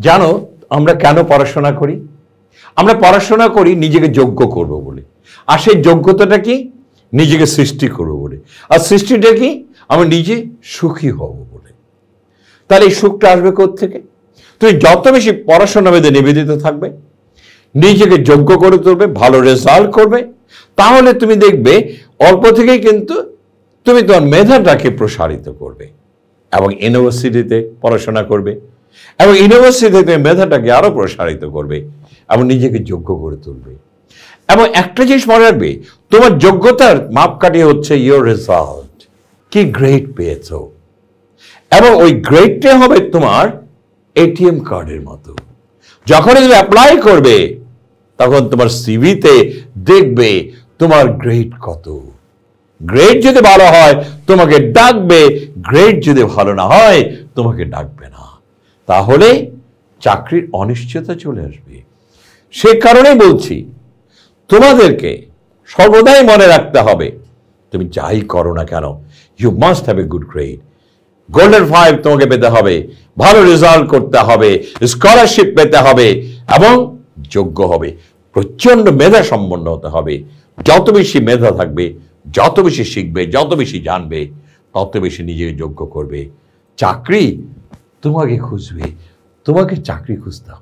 জানো আমরা কেন পড়াশোনা করি? আমরা পড়াশোনা করি নিজেকে যোগ্য করব বলে। আর সেই যোগ্যতাটা কি? নিজেকে সৃষ্টি করব বলে। আর সৃষ্টিটা কি? আমি নিজে সুখী হব বলে। তাহলে এই সুখটা আসবে কোত্থেকে? তুমি যত বেশি পড়াশোনা মেধে নিবেদিত থাকবে, নিজেকে যোগ্য করে তুলবে, ভালো রেজাল্ট করবে, তাহলে তুমি দেখবে অল্প থেকেই কিন্তু তুমি তোমার মেধাটাকে প্রসারিত করবে এবং ইউনিভার্সিটিতে পড়াশোনা করবে এবং ইউনিভার্সিটিতে মেধাটাকে আরো প্রসারিত করবে এবং নিজেকে যোগ্য করে তুলবে। এবং একটা জিনিস মনে রাখবে, তোমার যোগ্যতার মাপকাঠি হচ্ছে ইয়োর রেজাল্ট, কি গ্রেড পেয়েছো। এবং ওই গ্রেডটা হবে তোমার এটিএম কার্ডের মতো। যখনই তুমি অ্যাপ্লাই করবে তখন তোমার সিভিতে দেখবে তোমার গ্রেড কত। গ্রেড যদি ভালো হয় তোমাকে ডাকবে, গ্রেড যদি ভালো না হয় তোমাকে ডাকবে না। তাহলে চাকরির অনিশ্চয়তা চলে আসবে। সে কারণেই বলছি তোমাদেরকে সর্বদাই মনে রাখতে হবে, তুমি যাই করো না কেন, you must have a good grade. Golden 5 তোমাকে পেতে হবে, ভালো রেজাল্ট করতে হবে, স্কলারশিপ পেতে হবে এবং যোগ্য হবে, প্রচন্ড মেধা সম্পন্ন হতে হবে। যত বেশি মেধা থাকবে, যত বেশি শিখবে, যত বেশি জানবে, তত বেশি নিজেকে যোগ্য করবে। চাকরি তোমাকে খুঁজবে, তোমাকে চাকরি খুঁজতে হবে।